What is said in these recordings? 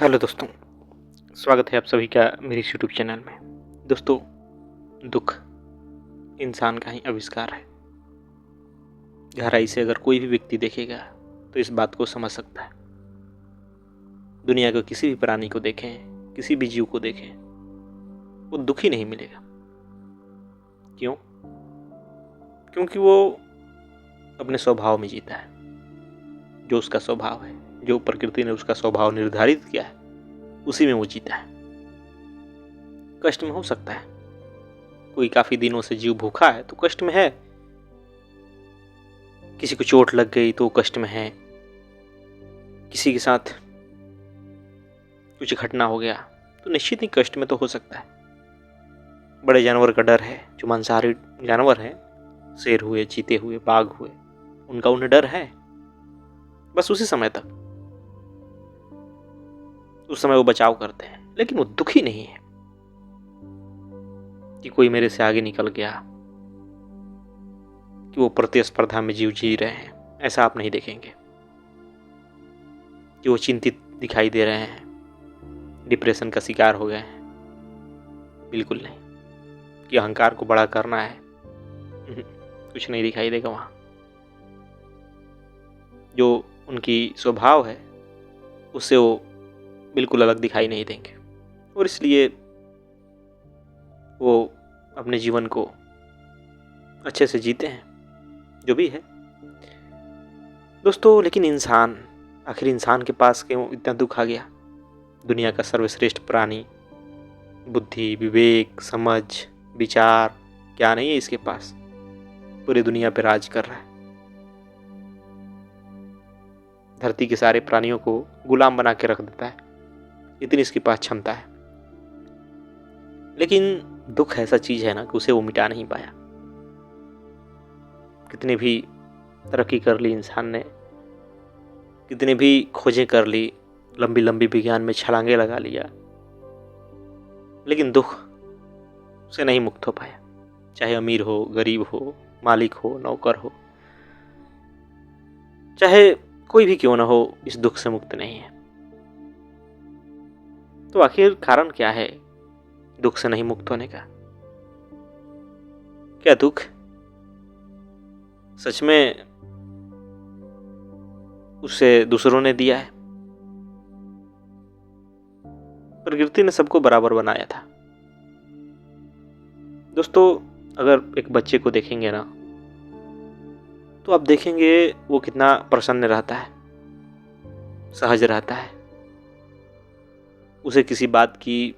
Hello दोस्तों, स्वागत है आप सभी का मेरे इस यूट्यूब चैनल में। दोस्तों, दुख इंसान का ही आविष्कार है। गहराई से अगर कोई भी व्यक्ति देखेगा तो इस बात को समझ सकता है। दुनिया के किसी भी प्राणी को देखें, किसी भी जीव को देखें, वो दुखी नहीं मिलेगा। क्यों? क्योंकि वो अपने स्वभाव में जीता है। जो उसका स्वभाव है, जो प्रकृति ने उसका स्वभाव निर्धारित किया है, उसी में वो जीता है। कष्ट में हो सकता है, कोई काफी दिनों से जीव भूखा है तो कष्ट में है, किसी को चोट लग गई तो कष्ट में है, किसी के साथ कुछ घटना हो गया तो निश्चित ही कष्ट में तो हो सकता है। बड़े जानवर का डर है, जो मांसाहारी जानवर हैं, शेर हुए, चीते हुए, बाघ हुए, उनका उन्हें डर है, बस उसी समय तक। उस समय वो बचाव करते हैं, लेकिन वो दुखी नहीं है कि कोई मेरे से आगे निकल गया, कि वो प्रतिस्पर्धा में जीव जी रहे हैं। ऐसा आप नहीं देखेंगे कि वो चिंतित दिखाई दे रहे हैं, डिप्रेशन का शिकार हो गए हैं। बिल्कुल नहीं। कि अहंकार को बड़ा करना है, कुछ नहीं दिखाई देगा वहां। जो उनकी स्वभाव है उससे वो बिल्कुल अलग दिखाई नहीं देंगे, और इसलिए वो अपने जीवन को अच्छे से जीते हैं, जो भी है दोस्तों। लेकिन इंसान, आखिर इंसान के पास क्यों इतना दुख आ गया? दुनिया का सर्वश्रेष्ठ प्राणी, बुद्धि, विवेक, समझ, विचार क्या नहीं है इसके पास? पूरी दुनिया पे राज कर रहा है, धरती के सारे प्राणियों को गुलाम बना के रख देता है, इतनी इसके पास क्षमता है। लेकिन दुख ऐसा चीज है ना कि उसे वो मिटा नहीं पाया। कितनी भी तरक्की कर ली इंसान ने, कितनी भी खोजें कर ली, लंबी लंबी विज्ञान में छलांगे लगा लिया, लेकिन दुख से नहीं मुक्त हो पाया। चाहे अमीर हो, गरीब हो, मालिक हो, नौकर हो, चाहे कोई भी क्यों ना हो, इस दुख से मुक्त नहीं है। तो आखिर कारण क्या है दुख से नहीं मुक्त होने का? क्या दुख सच में उसे दूसरों ने दिया है? प्रकृति ने सबको बराबर बनाया था दोस्तों। अगर एक बच्चे को देखेंगे ना, तो आप देखेंगे वो कितना प्रसन्न रहता है, सहज रहता है। उसे किसी बात की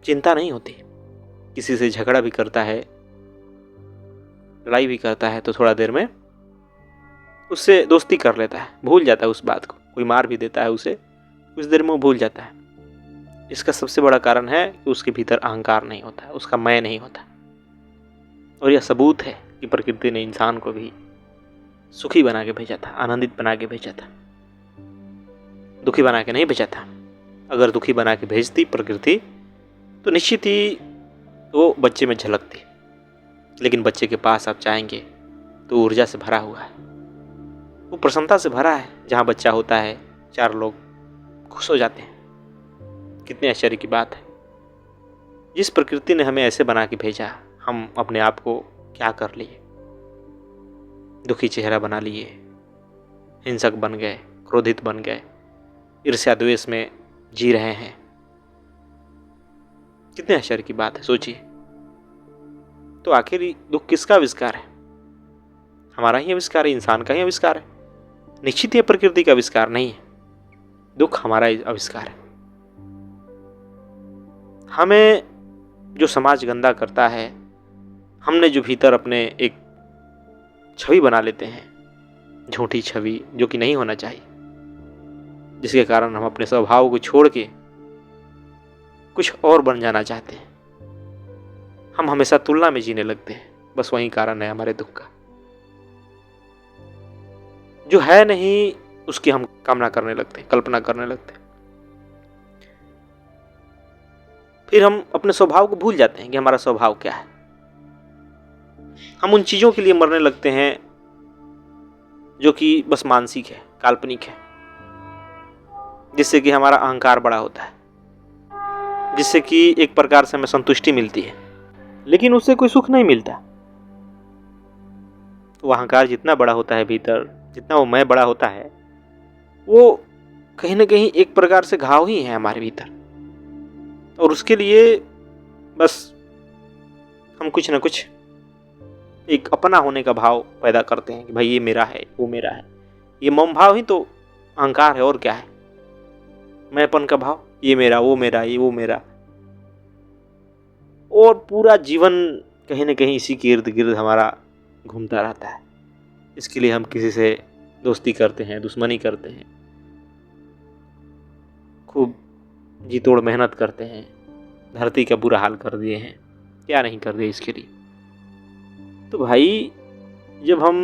चिंता नहीं होती। किसी से झगड़ा भी करता है, लड़ाई भी करता है, तो थोड़ा देर में उससे दोस्ती कर लेता है, भूल जाता है उस बात को। कोई मार भी देता है उसे, कुछ देर में वो भूल जाता है। इसका सबसे बड़ा कारण है कि उसके भीतर अहंकार नहीं होता, उसका मैं नहीं होता। और यह सबूत है कि प्रकृति ने इंसान को भी सुखी बना के भेजा था, आनंदित बना के भेजा था, दुखी बना के नहीं भेजा था। अगर दुखी बना के भेजती प्रकृति तो निश्चित ही वो बच्चे में झलकती। लेकिन बच्चे के पास आप जाएंगे तो ऊर्जा से भरा हुआ है, वो प्रसन्नता से भरा है। जहाँ बच्चा होता है, चार लोग खुश हो जाते हैं। कितने आश्चर्य की बात है। जिस प्रकृति ने हमें ऐसे बना के भेजा, हम अपने आप को क्या कर लिए? दुखी चेहरा बना लिए, हिंसक बन गए, क्रोधित बन गए, ईर्ष्या द्वेष में जी रहे हैं। कितने आश्चर्य की बात है, सोचिए। तो आखिर दुख किसका आविष्कार है? हमारा ही आविष्कार है, इंसान का ही आविष्कार है। निश्चित ही प्रकृति का आविष्कार नहीं है। दुख हमारा आविष्कार है। हमें जो समाज गंदा करता है, हमने जो भीतर अपने एक छवि बना लेते हैं, झूठी छवि, जो कि नहीं होना चाहिए, जिसके कारण हम अपने स्वभाव को छोड़ के कुछ और बन जाना चाहते हैं। हम हमेशा तुलना में जीने लगते हैं। बस वही कारण है हमारे दुख का। जो है नहीं उसकी हम कामना करने लगते हैं, कल्पना करने लगते हैं। फिर हम अपने स्वभाव को भूल जाते हैं कि हमारा स्वभाव क्या है। हम उन चीजों के लिए मरने लगते हैं जो कि बस मानसिक है, काल्पनिक है। जिससे कि हमारा अहंकार बड़ा होता है, जिससे कि एक प्रकार से हमें संतुष्टि मिलती है, लेकिन उससे कोई सुख नहीं मिलता। तो अहंकार जितना बड़ा होता है भीतर, जितना वो मैं बड़ा होता है, वो कहीं ना कहीं एक प्रकार से घाव ही है हमारे भीतर। और उसके लिए बस हम कुछ ना कुछ एक अपना होने का भाव पैदा करते हैं कि भाई ये मेरा है, वो मेरा है। ये मम भाव ही तो अहंकार है, और क्या है। मैंपन का भाव, ये मेरा, वो मेरा, ये वो मेरा। और पूरा जीवन कहीं ना कहीं इसी के इर्द गिर्द हमारा घूमता रहता है। इसके लिए हम किसी से दोस्ती करते हैं, दुश्मनी करते हैं, खूब जी तोड़ मेहनत करते हैं, धरती का बुरा हाल कर दिए हैं, क्या नहीं कर दिए इसके लिए। तो भाई जब हम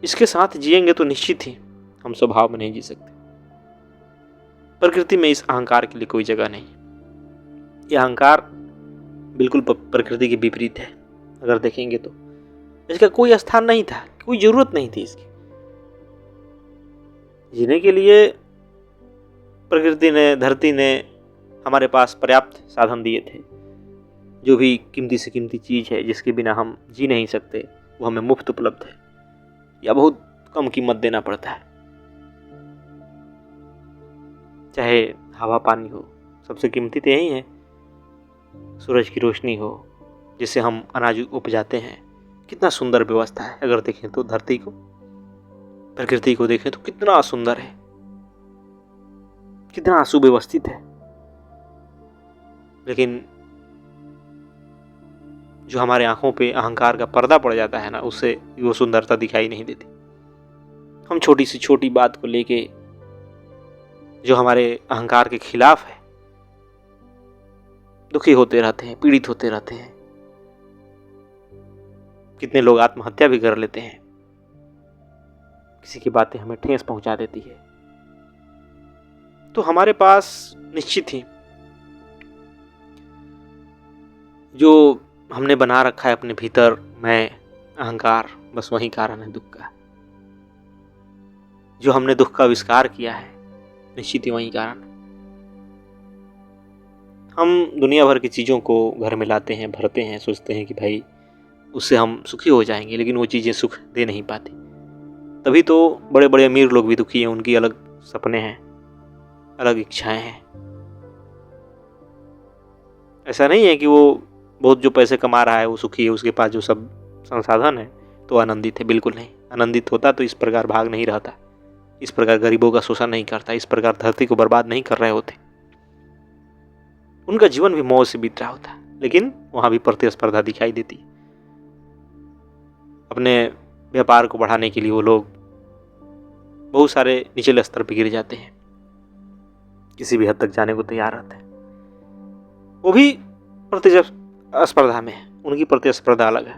इसके साथ जिएंगे तो निश्चित ही हम स्वभाव में नहीं जी सकते। प्रकृति में इस अहंकार के लिए कोई जगह नहीं। यह अहंकार बिल्कुल प्रकृति के विपरीत है। अगर देखेंगे तो इसका कोई स्थान नहीं था, कोई जरूरत नहीं थी इसकी। जीने के लिए प्रकृति ने, धरती ने हमारे पास पर्याप्त साधन दिए थे। जो भी कीमती से कीमती चीज़ है जिसके बिना हम जी नहीं सकते, वो हमें मुफ्त उपलब्ध है या बहुत कम कीमत देना पड़ता है। चाहे हवा पानी हो, सबसे कीमती तो यही है। सूरज की रोशनी हो जिससे हम अनाज उपजाते हैं, कितना सुंदर व्यवस्था है। अगर देखें तो धरती को, प्रकृति को देखें तो कितना सुंदर है, कितना सुव्यवस्थित है। लेकिन जो हमारे आंखों पे अहंकार का पर्दा पड़ जाता है ना, उससे वो सुंदरता दिखाई नहीं देती। हम छोटी सी छोटी बात को लेके जो हमारे अहंकार के खिलाफ है, दुखी होते रहते हैं, पीड़ित होते रहते हैं। कितने लोग आत्महत्या भी कर लेते हैं। किसी की बातें हमें ठेस पहुंचा देती है। तो हमारे पास निश्चित ही जो हमने बना रखा है अपने भीतर, मैं, अहंकार, बस वही कारण है दुख का। जो हमने दुख का आविष्कार किया है, निश्चित ही वही कारण। हम दुनिया भर की चीज़ों को घर में लाते हैं, भरते हैं, सोचते हैं कि भाई उससे हम सुखी हो जाएंगे, लेकिन वो चीज़ें सुख दे नहीं पाती। तभी तो बड़े बड़े अमीर लोग भी दुखी हैं। उनकी अलग सपने हैं, अलग इच्छाएं हैं। ऐसा नहीं है कि वो बहुत जो पैसे कमा रहा है वो सुखी है, उसके पास जो सब संसाधन है तो आनंदित है। बिल्कुल नहीं। आनंदित होता तो इस प्रकार भाग नहीं रहता, इस प्रकार गरीबों का शोषण नहीं करता, इस प्रकार धरती को बर्बाद नहीं कर रहे होते। उनका जीवन भी मौज से बीत रहा होता, लेकिन वहां भी प्रतिस्पर्धा दिखाई देती। अपने व्यापार को बढ़ाने के लिए वो लोग बहुत सारे निचले स्तर पर गिर जाते हैं, किसी भी हद तक जाने को तैयार रहते हैं। वो भी प्रतिस्पर्धा में है, उनकी प्रतिस्पर्धा अलग है।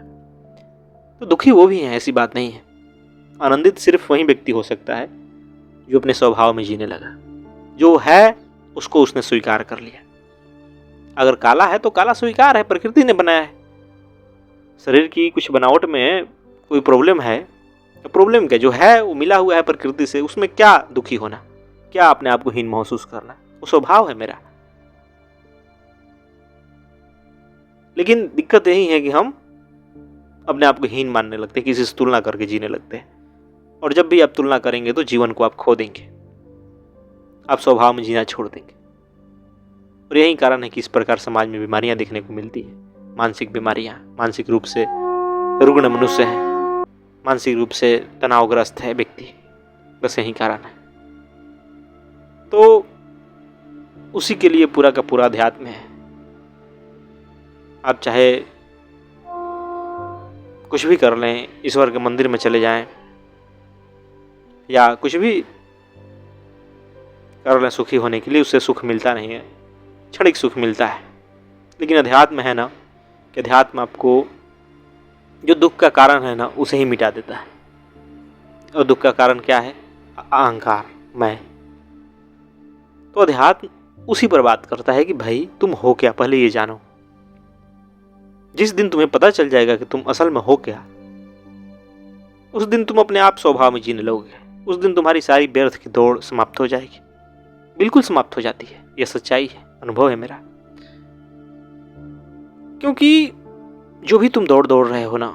तो दुखी वो भी हैं, ऐसी बात नहीं है। आनंदित सिर्फ वही व्यक्ति हो सकता है जो अपने स्वभाव में जीने लगा, जो है उसको उसने स्वीकार कर लिया। अगर काला है तो काला स्वीकार है, प्रकृति ने बनाया है। शरीर की कुछ बनावट में कोई प्रॉब्लम है, तो प्रॉब्लम क्या, जो है वो मिला हुआ है प्रकृति से, उसमें क्या दुखी होना, क्या अपने आप को हीन महसूस करना, वो स्वभाव है मेरा। लेकिन दिक्कत यही है कि हम अपने आप को हीन मानने लगते हैं, किसी से तुलना करके जीने लगते हैं। और जब भी आप तुलना करेंगे तो जीवन को आप खो देंगे, आप स्वभाव में जीना छोड़ देंगे। और यही कारण है कि इस प्रकार समाज में बीमारियां देखने को मिलती है। मानसिक बीमारियां, मानसिक रूप से रुग्ण मनुष्य है, मानसिक रूप से तनावग्रस्त है व्यक्ति, बस यही कारण है। तो उसी के लिए पूरा का पूरा अध्यात्म है। आप चाहे कुछ भी कर लें, ईश्वर के मंदिर में चले जाएं या कुछ भी कर लें सुखी होने के लिए, उससे सुख मिलता नहीं है, क्षणिक सुख मिलता है। लेकिन अध्यात्म है ना, कि अध्यात्म आपको जो दुख का कारण है ना उसे ही मिटा देता है। और दुख का कारण क्या है? अहंकार, मैं। तो अध्यात्म उसी पर बात करता है कि भाई तुम हो क्या, पहले ये जानो। जिस दिन तुम्हें पता चल जाएगा कि तुम असल में हो क्या, उस दिन तुम अपने आप स्वभाव में जीने लगोगे। उस दिन तुम्हारी सारी व्यर्थ की दौड़ समाप्त हो जाएगी। बिल्कुल समाप्त हो जाती है। यह सच्चाई है, अनुभव है मेरा। क्योंकि जो भी तुम दौड़ रहे हो ना,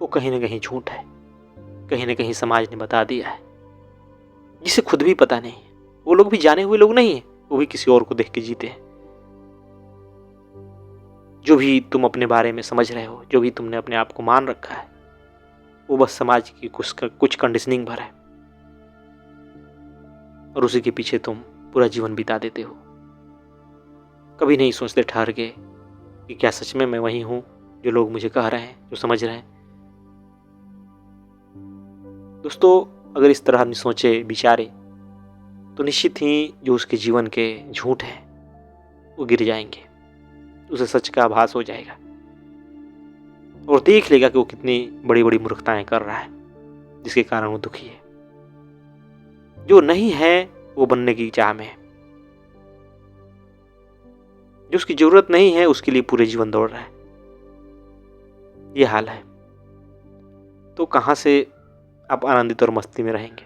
वो कहीं ना कहीं झूठ है, कहीं ना कहीं समाज ने बता दिया है, जिसे खुद भी पता नहीं। वो लोग भी जाने हुए लोग नहीं है, वो भी किसी और को देख के जीते हैं। जो भी तुम अपने बारे में समझ रहे हो, जो भी तुमने अपने आप को मान रखा है, वो बस समाज की कुछ कंडीशनिंग भर है, और उसी के पीछे तुम पूरा जीवन बिता देते हो। कभी नहीं सोचते ठहर के कि क्या सच में मैं वही हूं जो लोग मुझे कह रहे हैं, जो समझ रहे हैं। दोस्तों, अगर इस तरह नहीं सोचे विचारे तो निश्चित ही जो उसके जीवन के झूठ हैं वो गिर जाएंगे, उसे सच का आभास हो जाएगा और देख लेगा कि वो कितनी बड़ी बड़ी मूर्खताएं कर रहा है, जिसके कारण वो दुखी है। जो नहीं है वो बनने की चाह में है, जो उसकी जरूरत नहीं है उसके लिए पूरे जीवन दौड़ रहा है। ये हाल है, तो कहां से आप आनंदित और मस्ती में रहेंगे?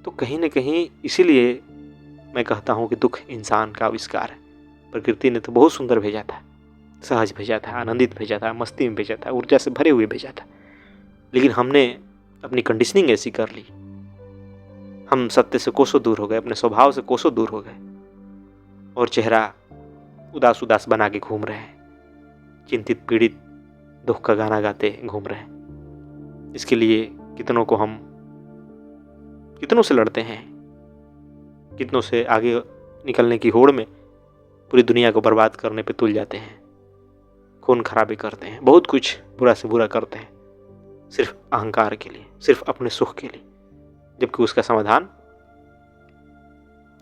तो कहीं न कहीं इसीलिए मैं कहता हूं कि दुख इंसान का आविष्कार है। प्रकृति ने तो बहुत सुंदर भेजा था, सहज भेजा था, आनंदित भेजा था, मस्ती में भेजा था, ऊर्जा से भरे हुए भेजा था। लेकिन हमने अपनी कंडीशनिंग ऐसी कर ली, हम सत्य से कोसों दूर हो गए, अपने स्वभाव से कोसों दूर हो गए और चेहरा उदास उदास बना के घूम रहे हैं, चिंतित पीड़ित दुख का गाना गाते घूम रहे हैं। इसके लिए कितनों से लड़ते हैं, कितनों से आगे निकलने की होड़ में पूरी दुनिया को बर्बाद करने पे तुल जाते हैं, खून खराबी करते हैं, बहुत कुछ बुरा से बुरा करते हैं, सिर्फ अहंकार के लिए, सिर्फ अपने सुख के लिए, जबकि उसका समाधान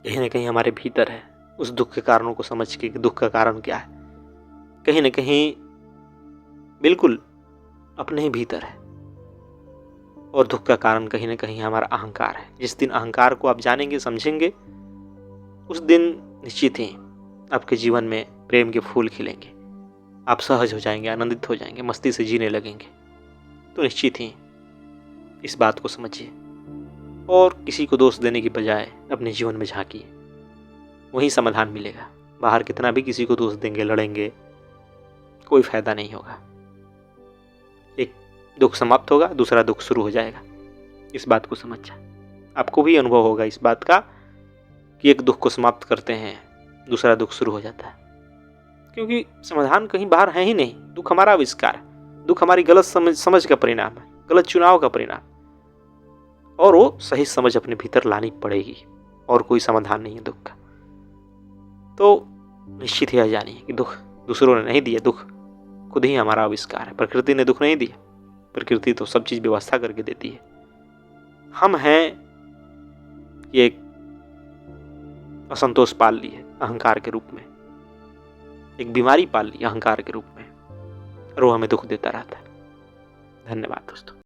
कहीं ना कहीं हमारे भीतर है। उस दुख के कारणों को समझ के कि दुख का कारण क्या है, कहीं ना कहीं बिल्कुल अपने ही भीतर है, और दुख का कारण कहीं ना कहीं हमारा अहंकार है। जिस दिन अहंकार को आप जानेंगे, समझेंगे, उस दिन निश्चित ही आपके जीवन में प्रेम के फूल खिलेंगे, आप सहज हो जाएंगे, आनंदित हो जाएंगे, मस्ती से जीने लगेंगे। तो निश्चित ही इस बात को समझिए और किसी को दोष देने की बजाय अपने जीवन में झांकिए, वहीं समाधान मिलेगा। बाहर कितना भी किसी को दोष देंगे, लड़ेंगे, कोई फायदा नहीं होगा। एक दुख समाप्त होगा, दूसरा दुख शुरू हो जाएगा। इस बात को समझ जाए, आपको भी अनुभव होगा इस बात का कि एक दुख को समाप्त करते हैं, दूसरा दुख शुरू हो जाता है, क्योंकि समाधान कहीं बाहर है ही नहीं। दुख हमारा आविष्कार है, दुख हमारी गलत समझ का परिणाम है, गलत चुनाव का परिणाम, और वो सही समझ अपने भीतर लानी पड़ेगी, और कोई समाधान नहीं है दुख का। तो निश्चित ही जानिए कि दुख दूसरों ने नहीं दिया, दुख खुद ही हमारा आविष्कार है। प्रकृति ने दुख नहीं दिया, प्रकृति तो सब चीज व्यवस्था करके देती है। हम हैं ये एक असंतोष पाल ली है अहंकार के रूप में, एक बीमारी पाल ली अहंकार के रूप में, और वो हमें दुख देता रहता है। धन्यवाद दोस्तों।